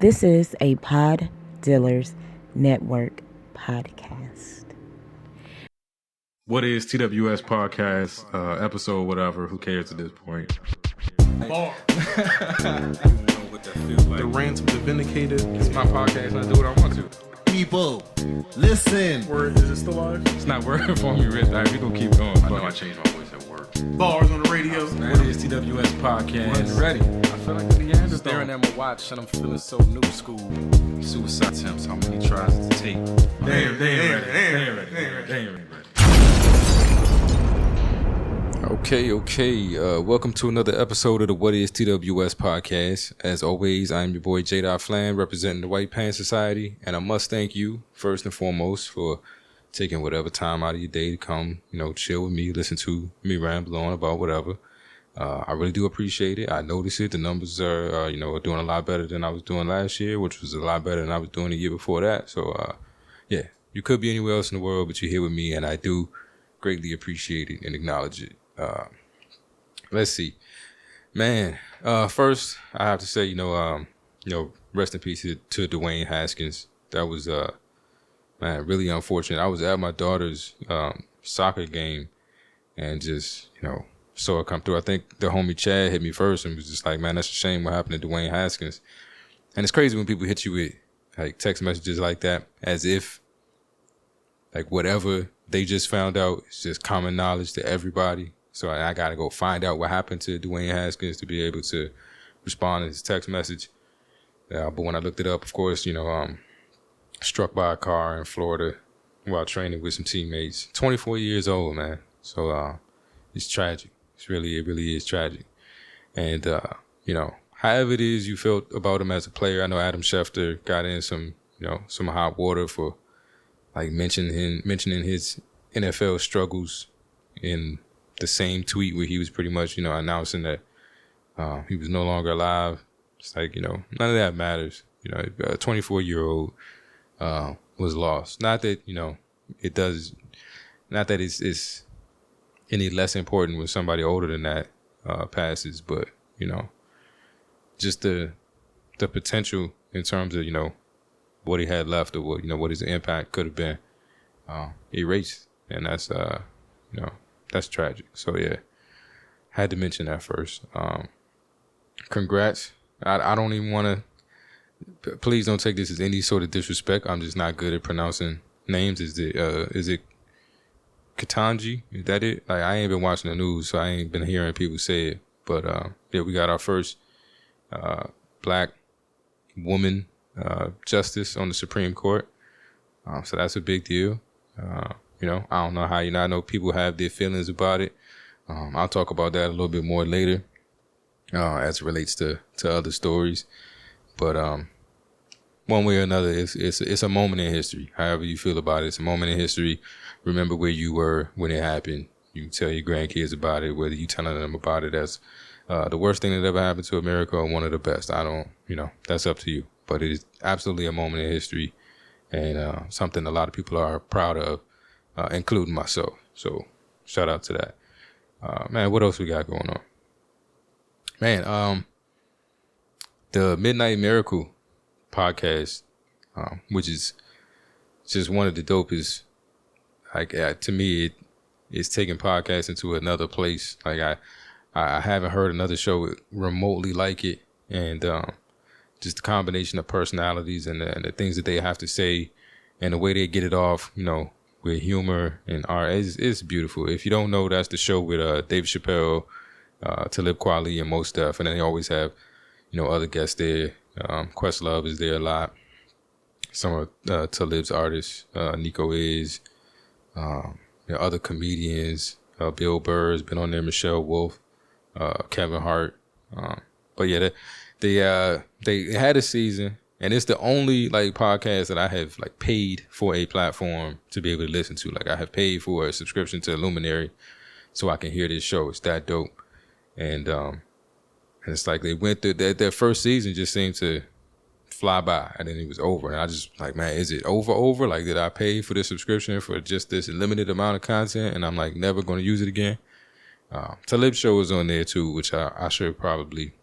This is a Pod Dealers Network podcast. What is TWS podcast, episode, whatever, who cares at this point? Bar. The rants of the vindicated. It's my podcast and I do what I want to. People, listen. Word, is it still live? It's not working for me, Rich. We're going to keep going. I know I changed my voice at work. Bars on the radio. What is TWS podcast? Ready. I feel like the answer's Staring at my watch and I'm feeling so new school. Suicide attempts, how many tries to take? They ain't ready. Okay. Welcome to another episode of the What is TWS podcast. As always, I'm your boy J. Flan, representing the White Pants Society, and I must thank you first and foremost for taking whatever time out of your day to come, chill with me, listen to me ramble on about whatever. I really do appreciate it. I notice it. The numbers are doing a lot better than I was doing last year, which was a lot better than I was doing the year before that. So, you could be anywhere else in the world, but you're here with me, and I do greatly appreciate it and acknowledge it. Let's see, man. First, I have to say, rest in peace to Dwayne Haskins. That was, really unfortunate. I was at my daughter's soccer game, and just, saw it come through. I think the homie Chad hit me first and was just like, man, that's a shame what happened to Dwayne Haskins. And it's crazy when people hit you with like text messages like that, as if like whatever they just found out is just common knowledge to everybody. So I got to go find out what happened to Dwayne Haskins to be able to respond to his text message. But when I looked it up, of course, struck by a car in Florida while training with some teammates. 24 years old, man. So it's tragic. It really is tragic. And, however it is you felt about him as a player, I know Adam Schefter got in some hot water for like mentioning his NFL struggles in the same tweet where he was pretty much, announcing that he was no longer alive. It's like, none of that matters. A 24-year-old was lost. Not that, it does, not that it's any less important when somebody older than that passes, but, just the potential in terms of, what he had left or what his impact could have been erased. And that's, that's tragic. So, yeah, had to mention that first. Congrats. I don't even want to, please don't take this as any sort of disrespect. I'm just not good at pronouncing names. Is it Katanji? Is that it? Like, I ain't been watching the news, so I ain't been hearing people say it. But, we got our first black woman justice on the Supreme Court. So that's a big deal. I don't know how I know people have their feelings about it. I'll talk about that a little bit more later as it relates to other stories. But one way or another, it's a moment in history. However you feel about it, it's a moment in history. Remember where you were when it happened. You tell your grandkids about it, whether you telling them about it as the worst thing that ever happened to America or one of the best. I don't, that's up to you. But it is absolutely a moment in history and something a lot of people are proud of. Including myself. So shout out to that. Man, what else we got going on? Man, the Midnight Miracle podcast, which is just one of the dopest, to me, it's taking podcasts into another place. Like I haven't heard another show remotely like it. And just the combination of personalities and the things that they have to say and the way they get it off, with humor and art, it's beautiful. If you don't know, that's the show with Dave Chappelle, Talib Kweli, and Mos Def, and then they always have, other guests there. Questlove is there a lot. Some of Talib's artists, Nico is, other comedians. Bill Burr has been on there. Michelle Wolf, Kevin Hart. But yeah, they had a season. And it's the only podcast that I have paid for a platform to be able to listen to. I have paid for a subscription to Luminary so I can hear this show. It's that dope. And it's like they went through their first season just seemed to fly by and then it was over. And I just man, is it over? Did I pay for this subscription for just this limited amount of content and I'm never going to use it again? Talib's show is on there too, which I should probably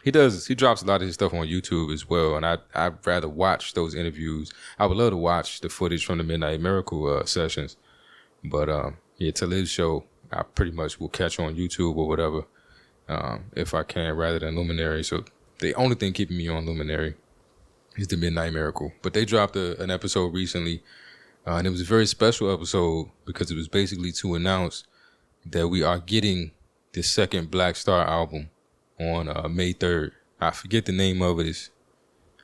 He does. He drops a lot of his stuff on YouTube as well, and I'd rather watch those interviews. I would love to watch the footage from the Midnight Miracle sessions, but yeah, Talib's show I pretty much will catch on YouTube or whatever if I can, rather than Luminary. So the only thing keeping me on Luminary is the Midnight Miracle. But they dropped an episode recently, and it was a very special episode because it was basically to announce that we are getting the second Black Star album on May 3rd. I forget the name of it.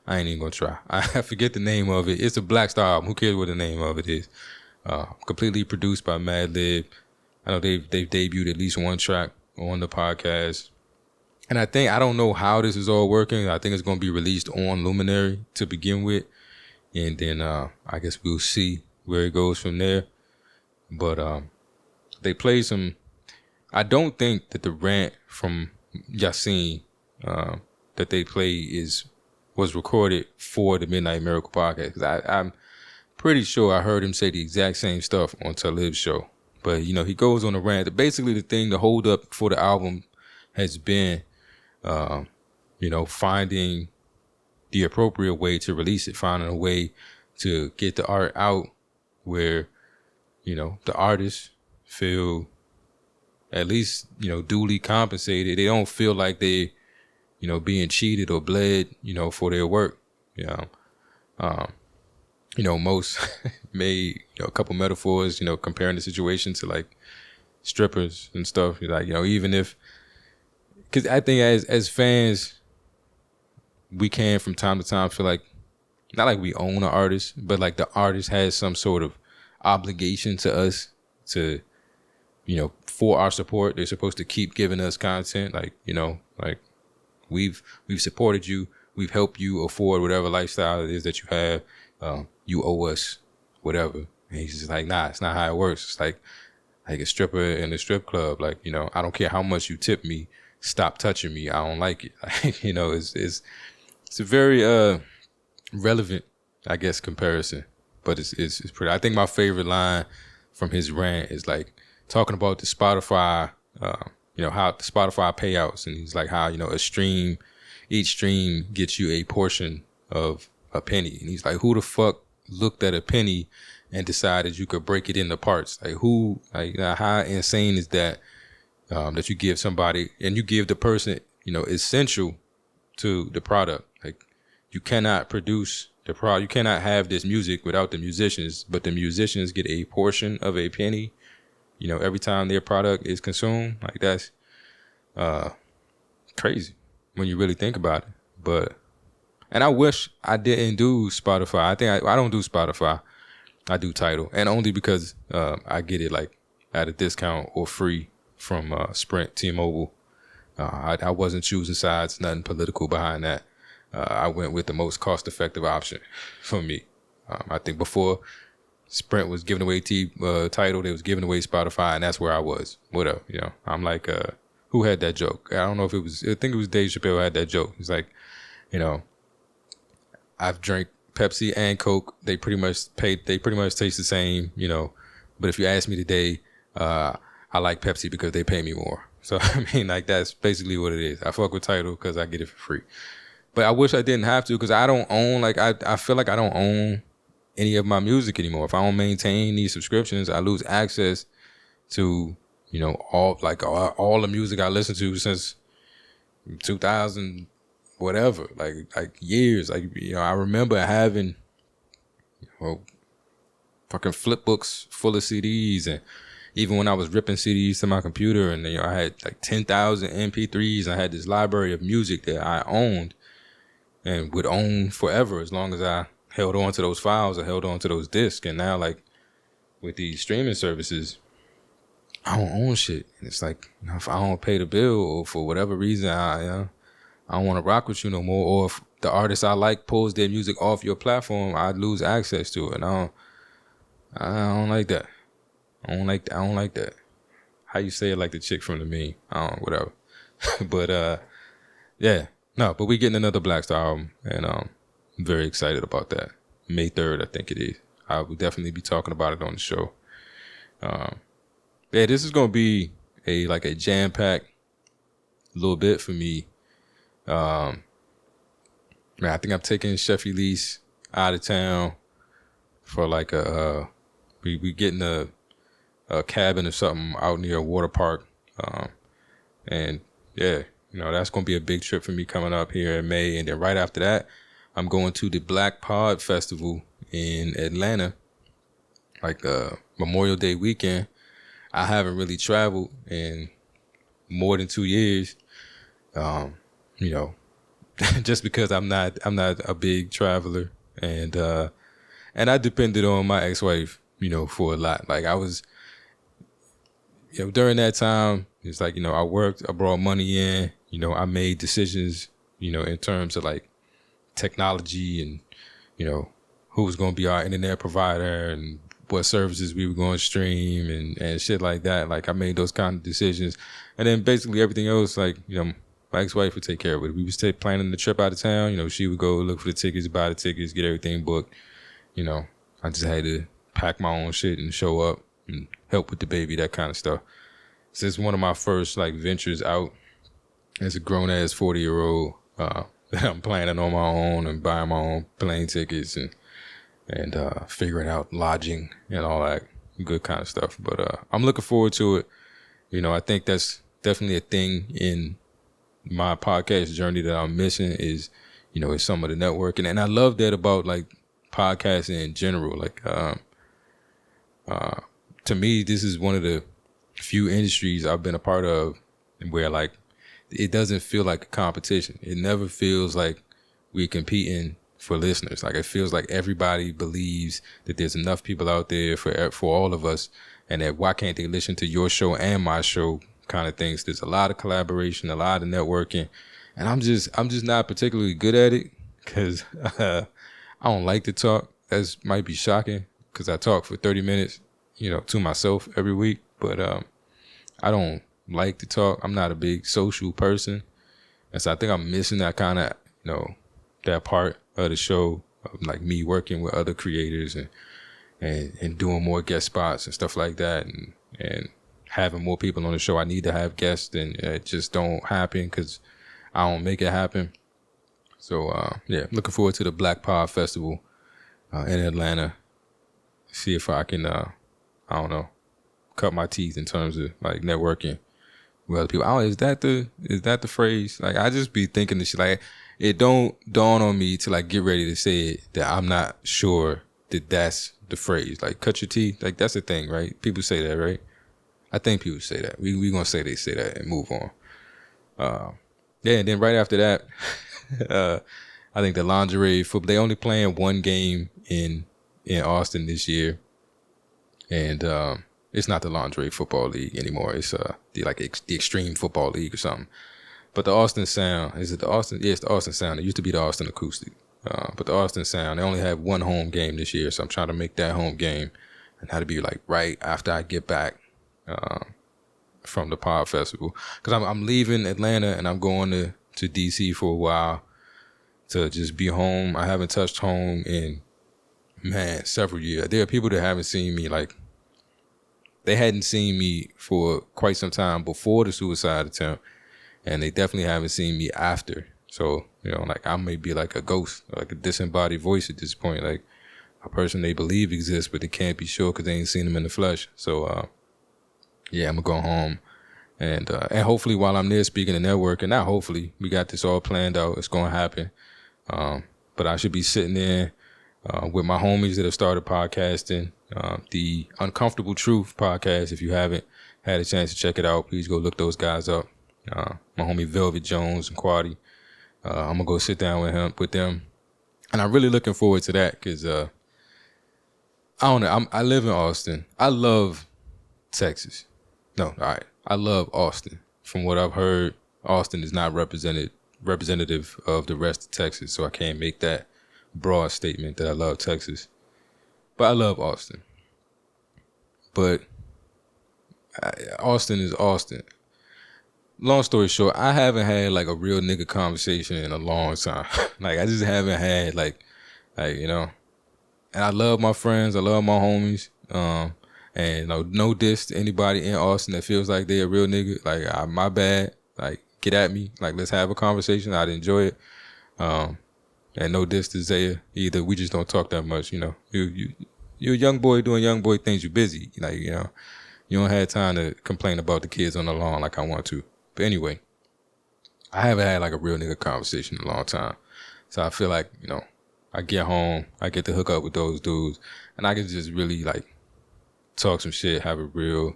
I ain't even gonna try. I forget the name of it. It's a Black Star album. Who cares what the name of it is? Completely produced by Madlib. I know they've debuted at least one track on the podcast. And I don't know how this is all working. I think it's gonna be released on Luminary to begin with. And then I guess we'll see where it goes from there. But they play some. I don't think that the rant from Yassine that they play was recorded for the Midnight Miracle podcast, because I'm pretty sure I heard him say the exact same stuff on Talib's show. But he goes on a rant. Basically, the hold up for the album has been, finding the appropriate way to release it, finding a way to get the art out where the artists feel at least, duly compensated. They don't feel like they, being cheated or bled, for their work. Most made, a couple metaphors, comparing the situation to like strippers and stuff. Like, even if, because I think as fans, we can from time to time feel like, not like we own an artist, but like the artist has some sort of obligation to us to, for our support. They're supposed to keep giving us content. Like, like we've supported you. We've helped you afford whatever lifestyle it is that you have. You owe us whatever. And he's just like, nah, it's not how it works. It's like a stripper in a strip club. Like, I don't care how much you tip me. Stop touching me. I don't like it. Like, it's a very relevant, I guess, comparison. But it's pretty. I think my favorite line from his rant is like talking about the Spotify, how the Spotify payouts, and he's like how each stream gets you a portion of a penny, and he's like, who the fuck looked at a penny and decided you could break it into parts? Like who? Like how insane is that? That you give somebody and you give the person essential to the product. Like you cannot produce the product. You cannot have this music without the musicians, but the musicians get a portion of a penny, every time their product is consumed. Like that's crazy when you really think about it. And I wish I didn't do Spotify. I think I don't do Spotify. I do Tidal, and only because I get it like at a discount or free from Sprint, T-Mobile. I wasn't choosing sides, nothing political behind that. I went with the most cost-effective option for me. I think before Sprint was giving away Tidal, they was giving away Spotify, and that's where I was. Whatever, I'm like, who had that joke? I don't know if it was. I think it was Dave Chappelle had that joke. It's like, I've drank Pepsi and Coke. They pretty much taste the same. But if you ask me today, I like Pepsi because they pay me more. So I mean, like that's basically what it is. I fuck with Tidal because I get it for free. But I wish I didn't have to, because I don't own, like, I feel like I don't own any of my music anymore. If I don't maintain these subscriptions, I lose access to, all the music I listened to since 2000, whatever, like years. Like, I remember having, fucking flip books full of CDs, and even when I was ripping CDs to my computer, and I had like 10,000 MP3s, I had this library of music that I owned and would own forever as long as I held on to those files or held on to those discs. And now, like, with these streaming services, I don't own shit. And it's like, if I don't pay the bill, or for whatever reason, I don't want to rock with you no more, or if the artist I like pulls their music off your platform, I'd lose access to it. And I don't like that. I don't like that. How you say it, like the chick from the meme. Whatever. But yeah. No, but we getting another Black Star album, and I'm very excited about that. May 3rd, I think it is. I will definitely be talking about it on the show. Yeah, this is gonna be a jam-packed little bit for me. Man, I think I'm taking Chef Elise out of town for like we getting a cabin or something out near a water park. And yeah, that's going to be a big trip for me coming up here in May. And then right after that, I'm going to the Black Pod Festival in Atlanta, like Memorial Day weekend. I haven't really traveled in more than 2 years. Just because I'm not a big traveler, and I depended on my ex-wife, for a lot. Like I was, during that time, it's like, I worked, I brought money in, I made decisions, in terms of like technology and, who was going to be our internet provider and what services we were going to stream and shit like that. Like I made those kind of decisions. And then basically everything else, like, my ex-wife would take care of it. We would stay planning the trip out of town. She would go look for the tickets, buy the tickets, get everything booked. I just had to pack my own shit and show up and help with the baby, that kind of stuff. So it's one of my first like ventures out as a grown ass 40-year-old that I'm planning on my own and buying my own plane tickets and figuring out lodging and all that good kind of stuff. But I'm looking forward to it. I think that's definitely a thing in my podcast journey that I'm missing is some of the networking. And I love that about like podcasting in general. Like to me, this is one of the few industries I've been a part of where like it doesn't feel like a competition. It never feels like we're competing for listeners. Like it feels like everybody believes that there's enough people out there for all of us, and that why can't they listen to your show and my show kind of things. There's a lot of collaboration, a lot of networking, and I'm just not particularly good at it because I don't like to talk. That might be shocking because I talk for 30 minutes, to myself every week, but I don't like to talk. I'm not a big social person, and so I think I'm missing that kind of that part of the show of like me working with other creators and doing more guest spots and stuff like that, and having more people on the show. I need to have guests, and it just don't happen because I don't make it happen. So yeah, looking forward to the Black Pod Festival in Atlanta. See if I can cut my teeth in terms of like networking with other people. Is that the phrase? Like I just be thinking this shit. Like it don't dawn on me till I get ready to say it that I'm not sure that that's the phrase. Like cut your teeth. Like that's the thing, right? People say that, right? I think people say that. We gonna say they say that and move on. Yeah, and then right after that, I think the lingerie football. They only playing one game in Austin this year, and it's not the lingerie football league anymore. It's the Extreme Football League or something. But the Austin Sound, is it the Austin? Yeah, it's the Austin Sound. It used to be the Austin Acoustic, but the Austin Sound. They only have one home game this year, so I'm trying to make that home game, and how to be like right after I get back from the Pod Festival, because I'm leaving Atlanta and I'm going to DC for a while to just be home. I haven't touched home in several years. There are people that haven't seen me, like they hadn't seen me for quite some time before the suicide attempt, and they definitely haven't seen me after. So like I may be like a ghost, like a disembodied voice at this point, like a person they believe exists but they can't be sure because they ain't seen them in the flesh. So yeah, I'm gonna go home, and hopefully while I'm there speaking to network, and not hopefully, we got this all planned out. It's gonna happen. But I should be sitting there with my homies that have started podcasting, the Uncomfortable Truth podcast. If you haven't had a chance to check it out, please go look those guys up. My homie Velvet Jones and Quaddy. I'm gonna go sit down with them, and I'm really looking forward to that because I don't know. I live in Austin. I love Texas. No, all right. I love Austin. From what I've heard, Austin is not representative of the rest of Texas, so I can't make that broad statement that I love Texas. But I love Austin. But Austin is Austin. Long story short, I haven't had like a real nigga conversation in a long time. Like I just haven't had like and I love my friends, I love my homies. And no diss to anybody in Austin that feels like they a real nigga. Like, my bad. Like, get at me. Like, let's have a conversation. I'd enjoy it. And no diss to Zaya either. We just don't talk that much, you know. You're a young boy doing young boy things. You're busy. Like, you know, you don't have time to complain about the kids on the lawn like I want to. But anyway, I haven't had like a real nigga conversation in a long time. So I feel like, you know, I get home, I get to hook up with those dudes, and I can just really like talk some shit, have a real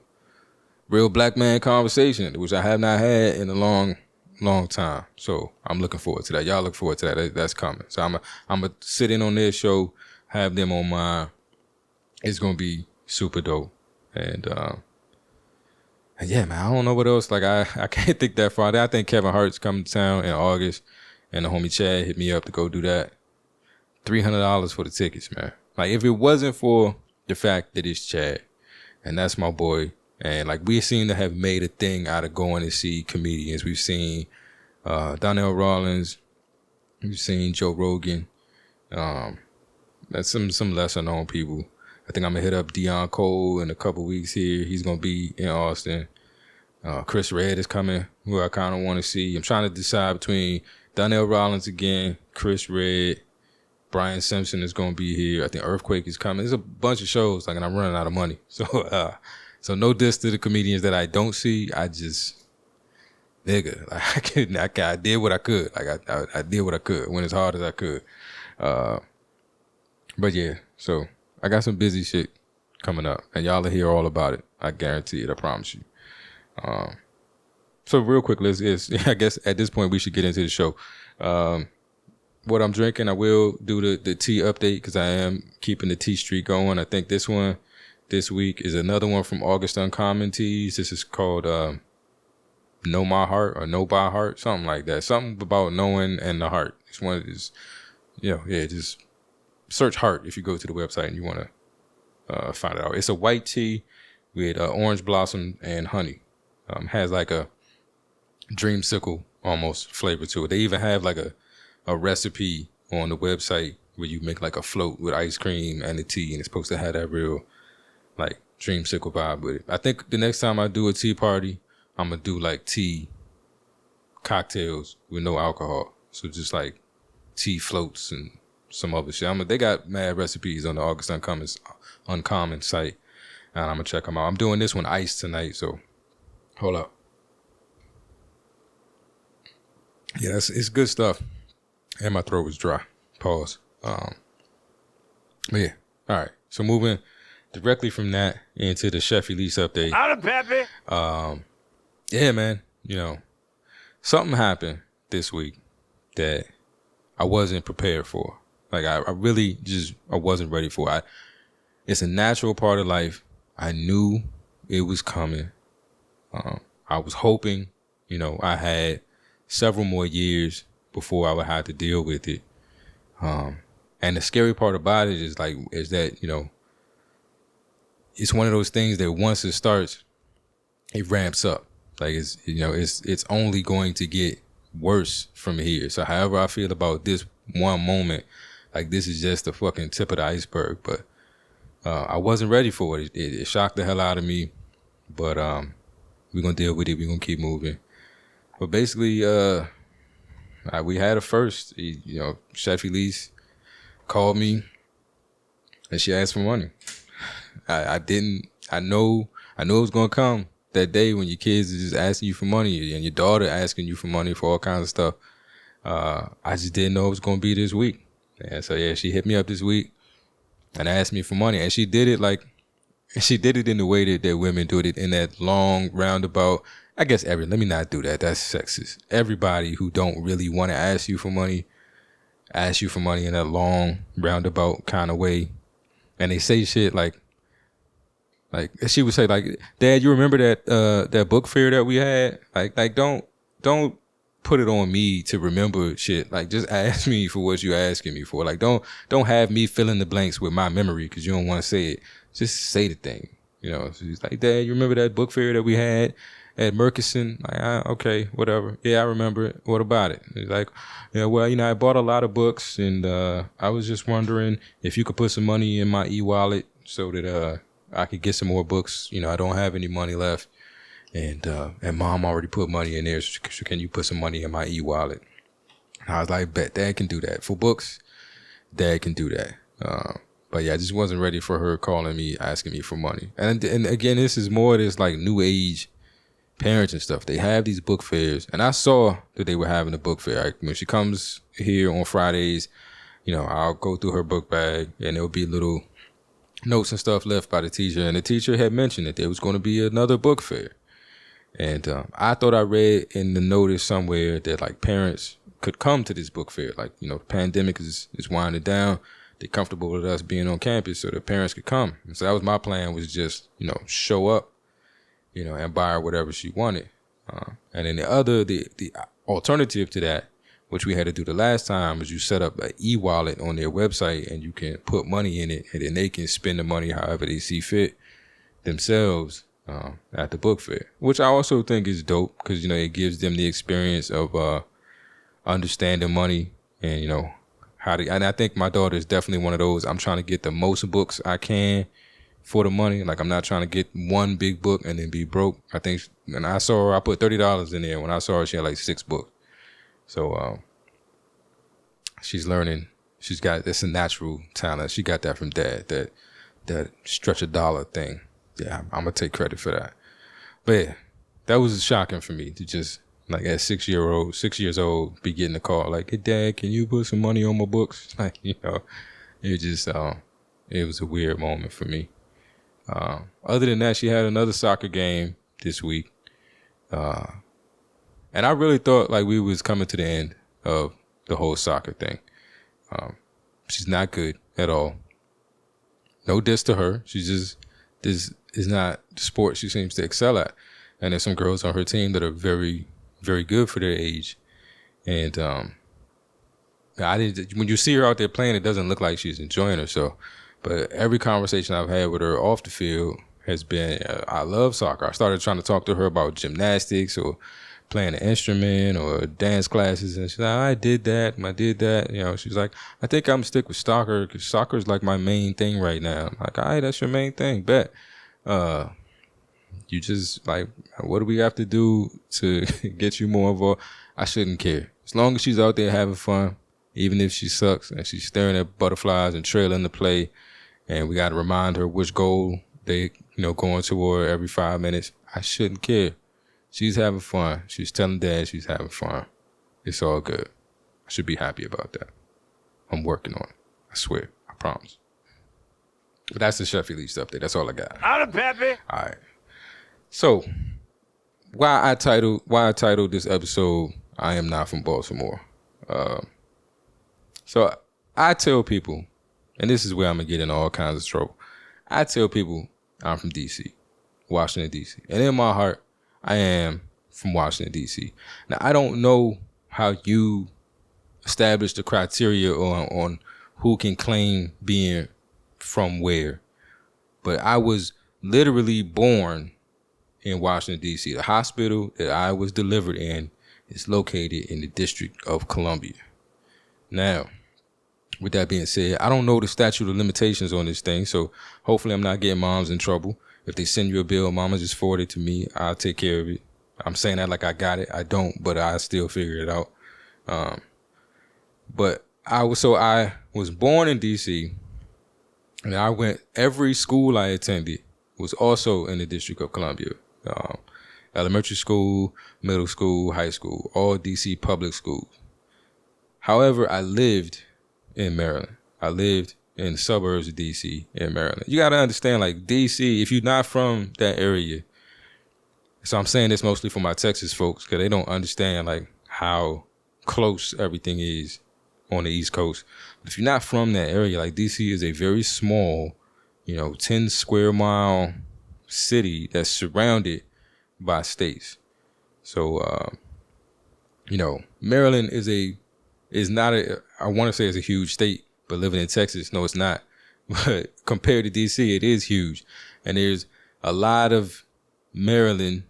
black man conversation, which I have not had in a long time. So I'm looking forward to that. Y'all look forward to that. That's coming. So I'm gonna sit in on their show, have them on mine. It's gonna be super dope. And yeah, man, I don't know what else. Like I can't think that far. I think Kevin Hart's coming to town in August, and the homie Chad hit me up to go do that. $300 for the tickets, man. Like, if it wasn't for the fact that it's Chad, and that's my boy, and like we seem to have made a thing out of going to see comedians. We've seen Donnell Rawlins, we've seen Joe Rogan, that's some lesser known people. I think I'm gonna hit up Deion Cole in a couple weeks here. He's gonna be in Austin. Chris Redd is coming, who I kind of want to see. I'm trying to decide between Donnell Rawlins again, Chris Redd, Brian Simpson is going to be here. I think Earthquake is coming. There's a bunch of shows, like, and I'm running out of money. So no diss to the comedians that I don't see. I just, nigga, like, I did what I could. Like, I did what I could, went as hard as I could. But yeah, so I got some busy shit coming up, and y'all will hear all about it. I guarantee it. I promise you. So real quick, I guess at this point we should get into the show. What I'm drinking, I will do the tea update because I am keeping the tea streak going. I think this week is another one from August Uncommon Teas. This is called Know My Heart or Know by Heart, something like that. Something about knowing and the heart. It's one of these, just search heart if you go to the website and you want to find it out. It's a white tea with orange blossom and honey. Has like a dreamsicle almost flavor to it. They even have like a recipe on the website where you make like a float with ice cream and the tea, and it's supposed to have that real like dreamsicle vibe with it. I think the next time I do a tea party, I'm gonna do like tea cocktails with no alcohol. So just like tea floats and some other shit. They got mad recipes on the August Uncommon site, and I'm gonna check them out. I'm doing this one iced tonight, so hold up. Yeah, it's good stuff. And my throat was dry. Pause. But yeah. All right. So moving directly from that into the Chef Elise update. Out of Pepe. Yeah, man. You know, something happened this week that I wasn't prepared for. Like I really I wasn't ready for. It's a natural part of life. I knew it was coming. I was hoping, I had several more years before I would have to deal with it. And the scary part about it is that, it's one of those things that once it starts, it ramps up. Like it's only going to get worse from here. So however I feel about this one moment, like this is just the fucking tip of the iceberg. But I wasn't ready for it. It shocked the hell out of me. But we're gonna deal with it. We're gonna keep moving. But basically, we had a first. Chef Elise called me, and she asked for money. I know it was gonna come that day when your kids is just asking you for money, and your daughter asking you for money for all kinds of stuff. I just didn't know it was gonna be this week. And so yeah, she hit me up this week and asked me for money, and she did it in the way that women do it, in that long roundabout. I guess let me not do that. That's sexist. Everybody who don't really want to ask you for money in a long roundabout kind of way. And they say shit like she would say like, Dad, you remember that book fair that we had? Like don't put it on me to remember shit. Like just ask me for what you're asking me for. Like don't have me fill in the blanks with my memory because you don't want to say it. Just say the thing. She's like, Dad, you remember that book fair that we had at Murkison? Like, okay, whatever. Yeah, I remember it. What about it? He's like, yeah, well, I bought a lot of books, and I was just wondering if you could put some money in my e-wallet so that I could get some more books. I don't have any money left. And mom already put money in there. So can you put some money in my e-wallet? And I was like, bet dad can do that. For books, dad can do that. But yeah, I just wasn't ready for her calling me, asking me for money. And again, this is more of this like new age parents and stuff. They have these book fairs, and I saw that they were having a book fair. When she comes here on Fridays, I'll go through her book bag, and there'll be little notes and stuff left by the teacher. And the teacher had mentioned that there was going to be another book fair. And I thought I read in the notice somewhere that like parents could come to this book fair. Like, the pandemic is winding down. They're comfortable with us being on campus, so the parents could come. And so that was my plan, was just, show up, and buy her whatever she wanted. And then the alternative to that, which we had to do the last time, was you set up an e-wallet on their website, and you can put money in it, and then they can spend the money however they see fit themselves at the book fair, which I also think is dope because, it gives them the experience of understanding money and, and I think my daughter is definitely one of those. I'm trying to get the most books I can for the money. Like, I'm not trying to get one big book and then be broke. I think, and I saw her, I put $30 in there. When I saw her, she had like 6 books. So she's learning. She's got, it's a natural talent. She got that from dad, that stretch a dollar thing. Yeah, I'm going to take credit for that. But yeah, that was shocking for me to just, like, at 6 years old, be getting a call like, hey, Dad, can you put some money on my books? Like, it just, it was a weird moment for me. Other than that, she had another soccer game this week. And I really thought like we was coming to the end of the whole soccer thing. She's not good at all. No diss to her. This is not the sport she seems to excel at. And there's some girls on her team that are very, very good for their age. And when you see her out there playing, it doesn't look like she's enjoying herself. But every conversation I've had with her off the field has been, I love soccer. I started trying to talk to her about gymnastics or playing an instrument or dance classes. And she's like, I did that. She's like, I think I'm going to stick with soccer because soccer is like my main thing right now. I'm like, all right, that's your main thing. Bet. You just like, what do we have to do to get you more involved? I shouldn't care. As long as she's out there having fun, even if she sucks and she's staring at butterflies and trailing the play, and we got to remind her which goal they, going toward every 5 minutes, I shouldn't care. She's having fun. She's telling dad she's having fun. It's all good. I should be happy about that. I'm working on it. I swear. I promise. But that's the Chef Elise update. That's all I got. Out of Peppy. All right. So, why I titled this episode, I Am Not From Baltimore. So, I tell people, and this is where I'm going to get in all kinds of trouble. I tell people I'm from D.C., Washington, D.C. And in my heart, I am from Washington, D.C. Now, I don't know how you establish the criteria on who can claim being from where, but I was literally born in Washington, D.C. The hospital that I was delivered in is located in the District of Columbia. Now, with that being said, I don't know the statute of limitations on this thing, so hopefully I'm not getting moms in trouble. If they send you a bill, mama, just forward it to me. I'll take care of it. I'm saying that like I got it. I don't, but I still figure it out. But I was born in D.C., and I went, every school I attended was also in the District of Columbia. Elementary school, middle school, high school, all D.C. public schools. However, I lived in Maryland. I lived in the suburbs of D.C. in Maryland. You got to understand, like, D.C., if you're not from that area, so I'm saying this mostly for my Texas folks because they don't understand, like, how close everything is on the East Coast. But if you're not from that area, like, D.C. is a very small, 10 square mile city that's surrounded by states. So, Maryland is not I want to say it's a huge state, but living in Texas, no, it's not. But compared to DC, it is huge. And there's a lot of Maryland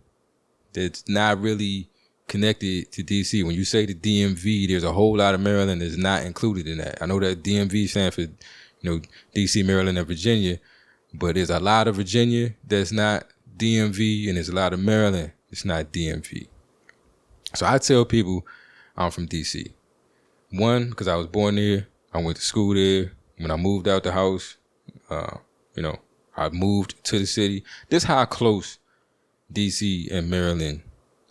that's not really connected to DC. When you say the DMV, there's a whole lot of Maryland that's not included in that. I know that DMV stands for, DC, Maryland, and Virginia, but there's a lot of Virginia that's not DMV and there's a lot of Maryland. It's not DMV. So I tell people I'm from DC. One, because I was born there. I went to school there. When I moved out the house, I moved to the city. This is how close DC and Maryland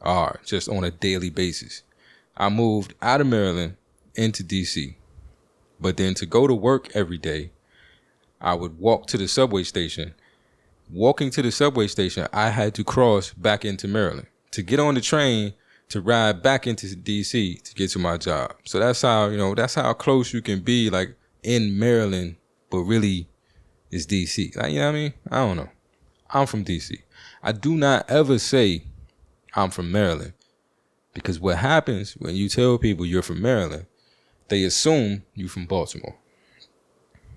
are, just on a daily basis. I moved out of Maryland into DC. But then to go to work every day, I would walk to the subway station. Walking to the subway station, I had to cross back into Maryland to get on the train to ride back into DC to get to my job. So that's how close you can be, like, in Maryland, but really it's DC. Like, you know what I mean? I don't know. I'm from DC. I do not ever say I'm from Maryland, because what happens when you tell people you're from Maryland, they assume you're from Baltimore.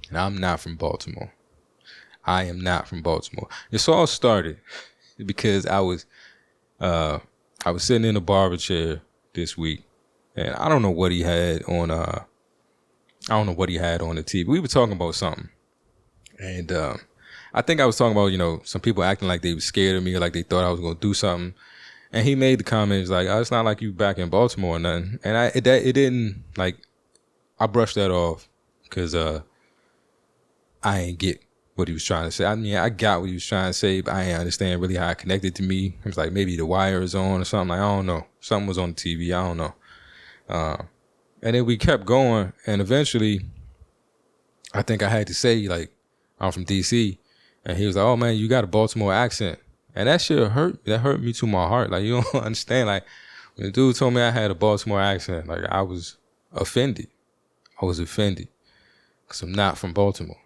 And I'm not from Baltimore. I am not from Baltimore. This all started because I was sitting in a barber chair this week, and I don't know what he had on the TV. We were talking about something. And I think I was talking about, some people acting like they were scared of me or like they thought I was going to do something. And he made the comments like, oh, it's not like you back in Baltimore or nothing. And it didn't, like, I brushed that off because I ain't get what he was trying to say. I mean, I got what he was trying to say, but I ain't understand really how it connected to me. It was like maybe the wire is on or something. Like, I don't know. Something was on the TV. I don't know. And then we kept going. And eventually, I think I had to say, like, I'm from DC. And he was like, oh, man, you got a Baltimore accent. And that shit hurt. That hurt me to my heart. Like, you don't understand. Like, when the dude told me I had a Baltimore accent, like, I was offended. Because I'm not from Baltimore.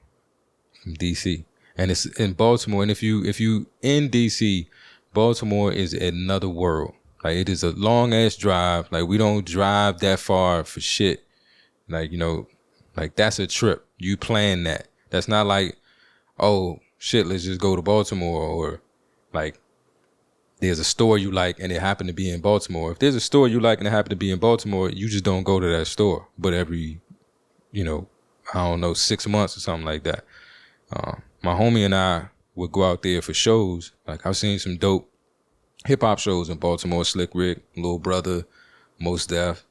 I'm from DC. And it's in Baltimore. And if you in DC, Baltimore is another world. Like, it is a long ass drive. Like, we don't drive that far for shit. Like, like, that's a trip. You plan that. That's not like, oh shit, let's just go to Baltimore, or like there's a store you like and it happened to be in Baltimore. If there's a store you like and it happened to be in Baltimore, you just don't go to that store. But every, I don't know, 6 months or something like that. My homie and I would go out there for shows. Like, I've seen some dope hip hop shows in Baltimore, Slick Rick, Lil Brother, Mos Def.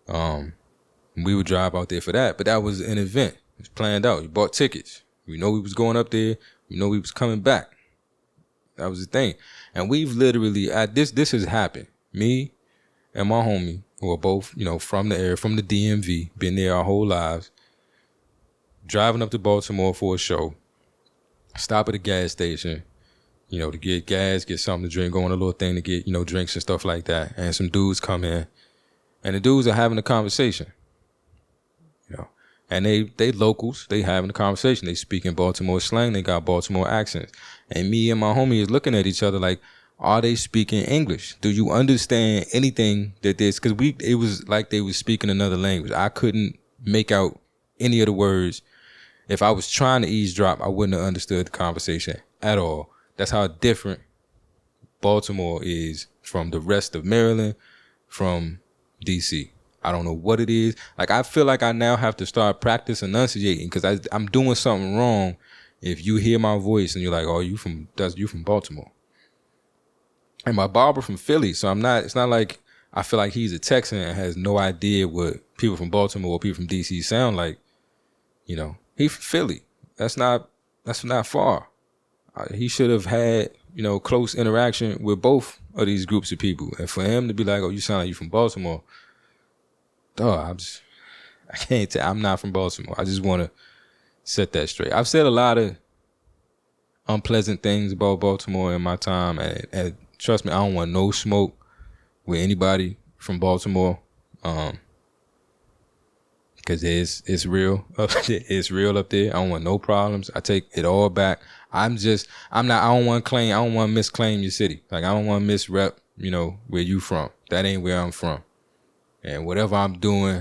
We would drive out there for that, but that was an event. It was planned out. We bought tickets. We know we was going up there. We know we was coming back. That was the thing. And we've literally, this has happened. Me and my homie, who are both, from the area, from the DMV, been there our whole lives, driving up to Baltimore for a show, stop at a gas station, to get gas, get something to drink, go on a little thing to get, drinks and stuff like that. And some dudes come in, and the dudes are having a conversation, and they locals, they having a conversation. They speaking Baltimore slang, they got Baltimore accents. And me and my homie is looking at each other like, are they speaking English? Do you understand anything that this? Because it was like they was speaking another language. I couldn't make out any of the words. If I was trying to eavesdrop, I wouldn't have understood the conversation at all. That's how different Baltimore is from the rest of Maryland, from DC. I don't know what it is. Like, I feel like I now have to start practice enunciating, because I'm doing something wrong if you hear my voice and you're like, oh, you from Baltimore. And my barber from Philly, so it's not like I feel like he's a Texan and has no idea what people from Baltimore or people from DC sound like. He from Philly. That's not far. He should have had, close interaction with both of these groups of people. And for him to be like, oh, you sound like you from Baltimore. Dog, I can't tell. I'm not from Baltimore. I just want to set that straight. I've said a lot of unpleasant things about Baltimore in my time, and trust me, I don't want no smoke with anybody from Baltimore, because it's real up there. It's real up there. I don't want no problems. I take it all back. I don't want to misclaim your city. Like, I don't want to misrep, where you from. That ain't where I'm from. And whatever I'm doing,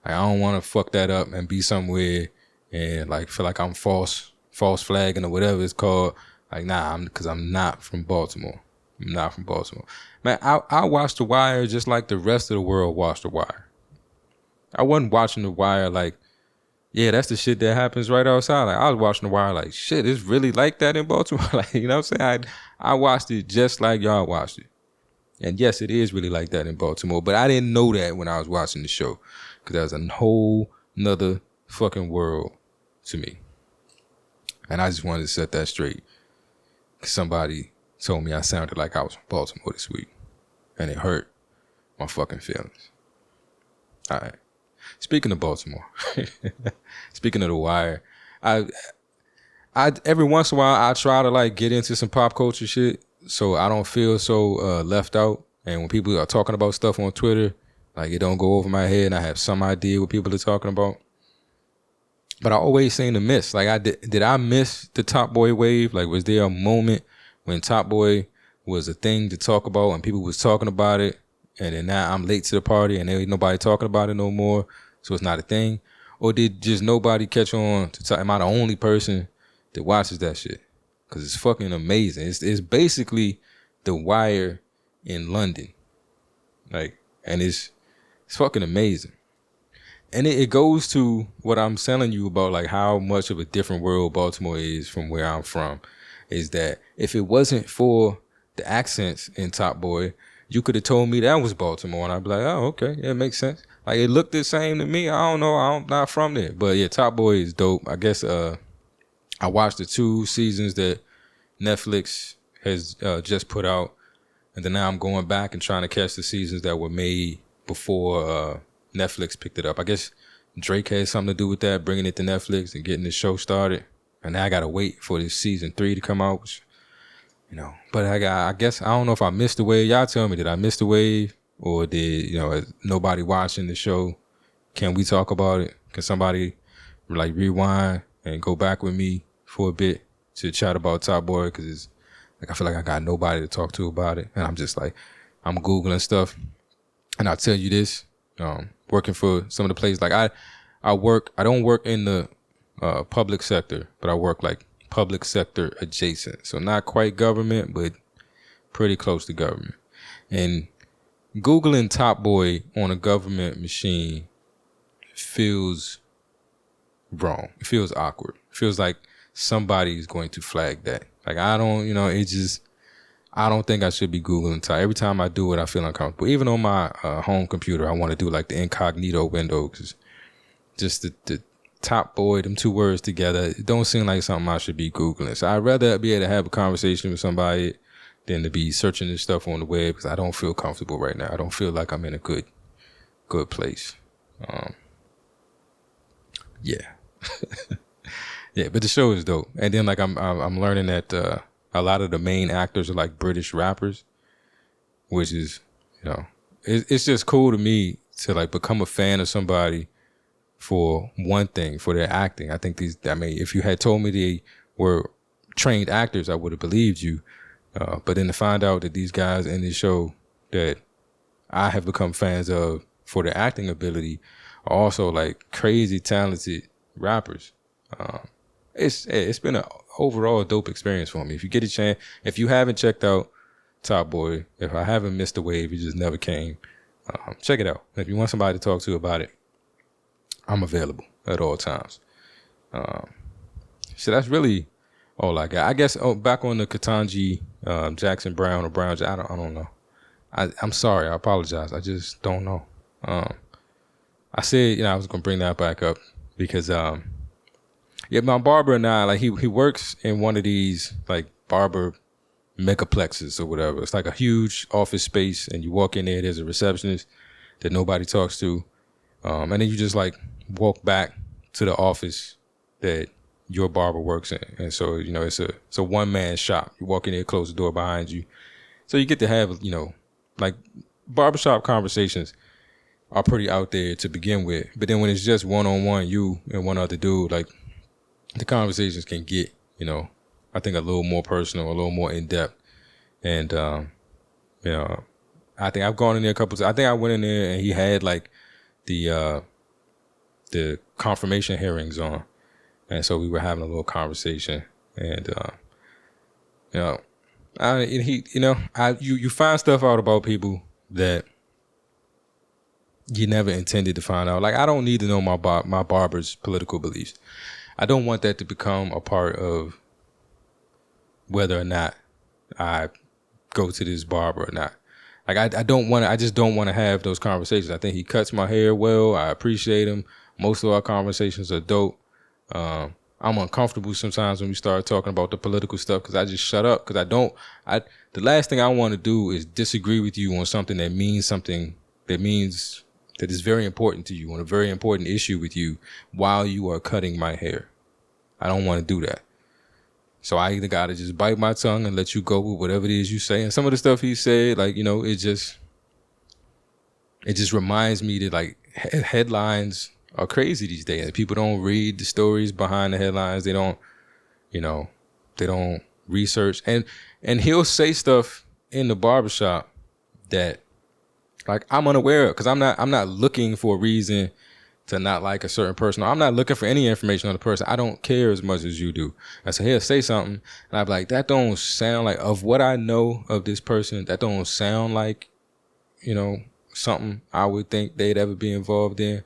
like, I don't want to fuck that up and be somewhere and like feel like I'm false flagging or whatever it's called. Like, nah, because I'm not from Baltimore. I'm not from Baltimore. Man, I watched The Wire just like the rest of the world watched The Wire. I wasn't watching The Wire like Yeah, that's the shit that happens right outside. Like I was watching The Wire, like shit, it's really like that in Baltimore. Like you know what I'm saying? I watched it just like y'all watched it, and yes, it is really like that in Baltimore. But I didn't know that when I was watching the show, because that was a whole nother fucking world to me. And I just wanted to set that straight. Somebody told me I sounded like I was from Baltimore this week, and it hurt my fucking feelings. All right. Speaking of Baltimore, speaking of The Wire, I every once in a while I try to like get into some pop culture shit so I don't feel so left out. And when people are talking about stuff on Twitter, like it don't go over my head and I have some idea what people are talking about. But I always seem to miss. Like did I miss the Top Boy wave? Like was there a moment when Top Boy was a thing to talk about and people was talking about it, and then now I'm late to the party and there ain't nobody talking about it no more, so it's not a thing? Or did just nobody catch on to am I the only person that watches that shit? Because it's fucking amazing. It's basically The Wire in London. Like, and it's fucking amazing. And it goes to what I'm telling you about, like how much of a different world Baltimore is from where I'm from. Is that if it wasn't for the accents in Top Boy, you could have told me that was Baltimore, and I'd be like, oh, okay, yeah, it makes sense. Like it looked the same to me. I don't know, I'm not from there, but yeah, Top Boy is dope. I guess I watched the 2 seasons that Netflix has just put out, and then now I'm going back and trying to catch the seasons that were made before Netflix picked it up. I guess Drake had something to do with that, bringing it to Netflix and getting the show started. And now I gotta wait for this season 3 to come out, which, you know. But I guess I don't know if I missed the wave. Y'all tell me, did I miss the wave, or did nobody watching the show? Can we talk about it? Can somebody like rewind and go back with me for a bit to chat about Top Boy? Because it's like I feel like I got nobody to talk to about it, and I'm just like I'm googling stuff, and I'll tell you this. Working for some of the places, like I don't work in the public sector, but I work like public sector adjacent. So not quite government, but pretty close to government. And Googling Top Boy on a government machine feels wrong. It feels awkward. It feels like somebody's going to flag that. Like I don't, I don't think I should be Googling Top. Every time I do it, I feel uncomfortable. Even on my home computer, I want to do like the incognito window, because just the Top Boy, them 2 words together, it don't seem like something I should be Googling. So I'd rather be able to have a conversation with somebody than to be searching this stuff on the web, because I don't feel comfortable right now. I don't feel like I'm in a good place. Yeah. Yeah, but the show is dope. And then like I'm learning that a lot of the main actors are like British rappers, which is, it's just cool to me to like become a fan of somebody for one thing, for their acting. I think if you had told me they were trained actors, I would have believed you. But then to find out that these guys in this show that I have become fans of for their acting ability are also like crazy talented rappers. It's been an overall dope experience for me. If you get a chance, if you haven't checked out Top Boy, if I haven't missed the wave, you just never came, check it out. If you want somebody to talk to about it, I'm available at all times. So that's really all I got. I guess back on the Ketanji Jackson Brown or Brown, I don't know. I'm sorry. I apologize. I just don't know. I said, I was going to bring that back up because, my barber and I, like he works in one of these like barber megaplexes or whatever. It's like a huge office space, and you walk in there, there's a receptionist that nobody talks to. And then you just like walk back to the office that your barber works in. And so, it's a one-man shop. You walk in there, close the door behind you. So you get to have, like barbershop conversations are pretty out there to begin with. But then when it's just one-on-one, you and one other dude, like the conversations can get, I think a little more personal, a little more in-depth. And, I think I've gone in there a couple times. I think I went in there and he had like the confirmation hearings on. And so we were having a little conversation, and you find stuff out about people that you never intended to find out. Like, I don't need to know my barber's political beliefs. I don't want that to become a part of whether or not I go to this barber or not. Like, I just don't want to have those conversations. I think he cuts my hair well. I appreciate him. Most of our conversations are dope. I'm uncomfortable sometimes when we start talking about the political stuff because I just shut up because the last thing I want to do is disagree with you on something that means that is very important to you, on a very important issue with you while you are cutting my hair. I don't want to do that. So I either got to just bite my tongue and let you go with whatever it is you say. And some of the stuff he said, like, you know, it just reminds me that, like, headlines are crazy these days. People don't read the stories behind the headlines. They don't, they don't research. And he'll say stuff in the barbershop that, like, I'm unaware of because I'm not looking for a reason to not like a certain person. I'm not looking for any information on the person. I don't care as much as you do. I say, he'll say something, and I'm like, that don't sound like, of what I know of this person, that don't sound like, something I would think they'd ever be involved in.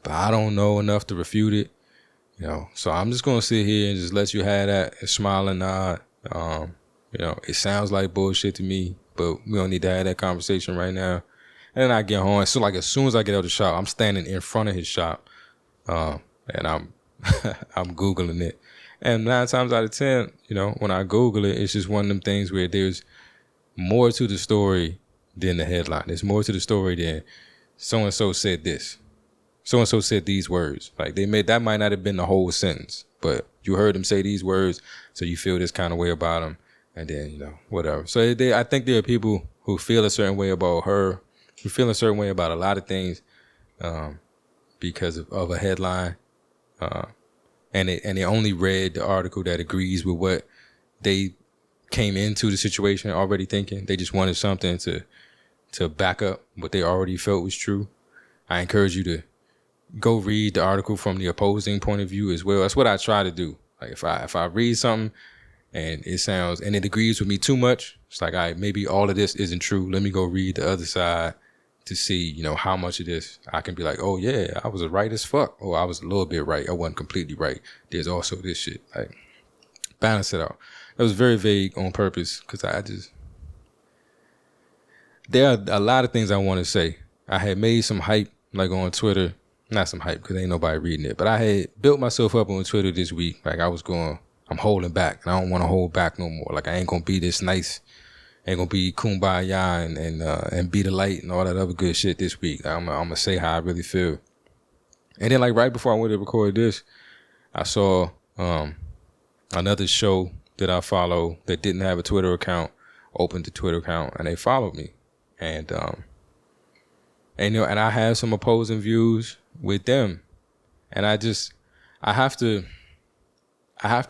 But I don't know enough to refute it, So I'm just gonna sit here and just let you have that and smile and nod. It sounds like bullshit to me, but we don't need to have that conversation right now. And then I get home. So, like, as soon as I get out of the shop, I'm standing in front of his shop, and I'm I'm Googling it. And 9 times out of 10, when I Google it, it's just one of them things where there's more to the story than the headline. There's more to the story than so-and-so said this. So-and-so said these words. Like, that might not have been the whole sentence, but you heard them say these words, so you feel this kind of way about them. And then, whatever. So I think there are people who feel a certain way about her, who feel a certain way about a lot of things because of a headline. And they only read the article that agrees with what they came into the situation already thinking. They just wanted something to back up what they already felt was true. I encourage you to go read the article from the opposing point of view as well. That's what I try to do. Like, if I read something and it agrees with me too much, it's like, all right, maybe all of this isn't true. Let me go read the other side to see, how much of this I can be like, oh yeah, I was right as fuck, or I was a little bit right. I wasn't completely right. There's also this shit. Like, balance it out. That was very vague on purpose because there are a lot of things I want to say. I had made some hype, like, on Twitter. Not some hype because ain't nobody reading it, but I had built myself up on Twitter this week. Like, I'm holding back, and I don't want to hold back no more. Like, I ain't gonna be this nice, ain't gonna be kumbaya and be the light and all that other good shit this week. I'm gonna say how I really feel. And then, like, right before I went to record this, I saw another show that I follow that didn't have a Twitter account, opened the Twitter account, and they followed me. And I have some opposing views with them. And I have to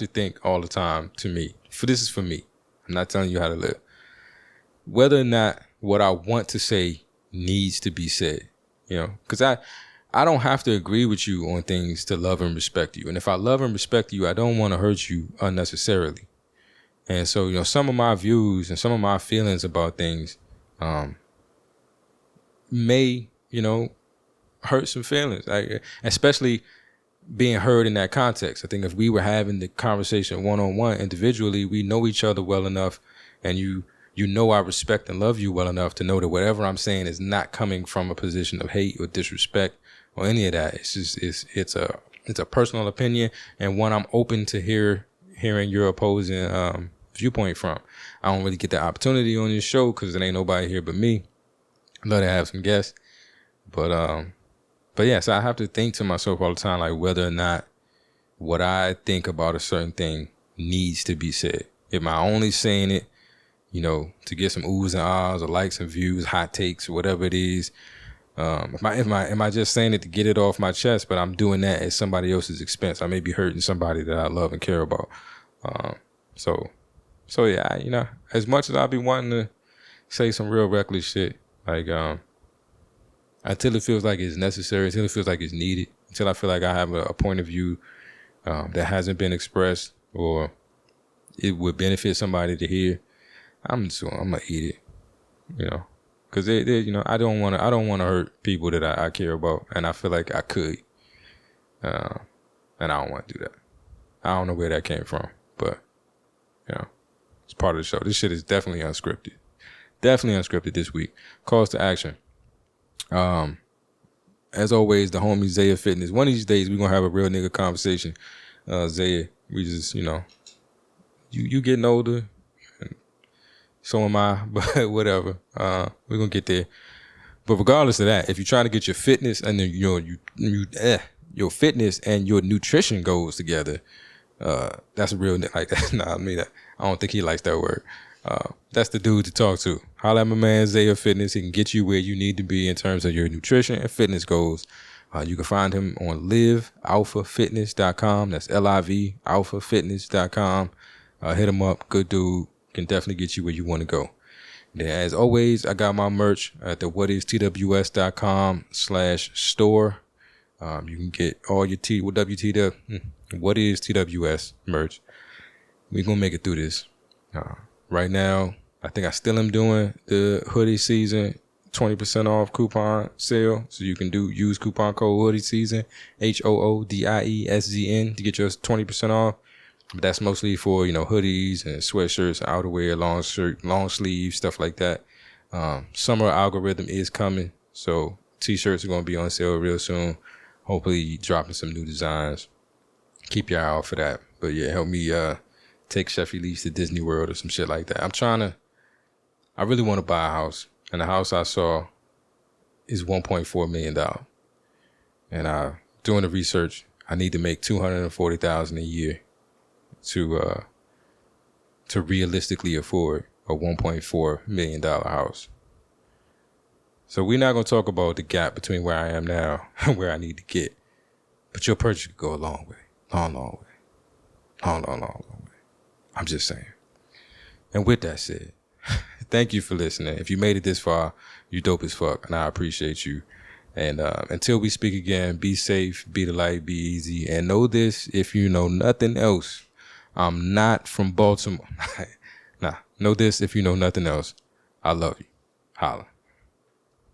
think all the time, to me, this is for me. I'm not telling you how to live. Whether or not what I want to say needs to be said, because I don't have to agree with you on things to love and respect you. And if I love and respect you, I don't want to hurt you unnecessarily. And so, some of my views and some of my feelings about things may, hurt some feelings, especially being heard in that context. I think if we were having the conversation one-on-one individually, we know each other well enough, and you I respect and love you well enough to know that whatever I'm saying is not coming from a position of hate or disrespect or any of that. It's just it's a personal opinion, and one I'm open to hearing your opposing viewpoint from. I don't really get the opportunity on this show because there ain't nobody here but me. I'd love to have some guests, but yeah, so I have to think to myself all the time, like, whether or not what I think about a certain thing needs to be said. Am I only saying it, to get some oohs and ahs or likes and views, hot takes, whatever it is? Am I just saying it to get it off my chest, but I'm doing that at somebody else's expense? I may be hurting somebody that I love and care about. So yeah, as much as I be wanting to say some real reckless shit, like, until it feels like it's necessary, until it feels like it's needed, until I feel like I have a point of view that hasn't been expressed or it would benefit somebody to hear, I'm gonna eat it, because because they, you know, I don't want to hurt people that I care about, and I feel like I could, and I don't want to do that. I don't know where that came from, but you know, it's part of the show. This shit is definitely unscripted. Definitely unscripted this week. Calls to action. As always, the homie Zaya Fitness. One of these days, we're going to have a real nigga conversation. Zaya, we just, you know, you getting older, and so am I, but whatever. We're going to get there. But regardless of that, if you're trying to get your fitness and then your fitness and your nutrition goals together, that's a real, like, nah, I mean, I don't think he likes that word. That's the dude to talk to. Holla at my man Zaya Fitness. He can get you where you need to be in terms of your nutrition and fitness goals. You can find him on livealphafitness.com. That's LIV alphafitness.com. Hit him up. Good dude. Can definitely get you where you want to go. Then, as always, I got my merch at the whatistws.com/store. You can get all your what is TWS merch. We're going to make it through this. Right now, I think I still am doing the hoodie season 20% off coupon sale. So you can use coupon code hoodie season, HOODIESZN, to get yours 20% off. But that's mostly for, you know, hoodies and sweatshirts, outerwear, long sleeves, stuff like that. Summer algorithm is coming. So t-shirts are going to be on sale real soon. Hopefully dropping some new designs. Keep your eye out for that. But yeah, help me take Chef Elise to Disney World or some shit like that. I really want to buy a house. And the house I saw is $1.4 million. And doing the research, I need to make $240,000 a year to realistically afford a $1.4 million house. So we're not going to talk about the gap between where I am now and where I need to get. But your purchase could go a long way. Long way. Long way. I'm just saying. And with that said, thank you for listening. If you made it this far, you dope as fuck, and I appreciate you. And until we speak again, be safe, be the light, be easy, and know this, if you know nothing else, I'm not from Baltimore. Know this, if you know nothing else, I love you. Holla.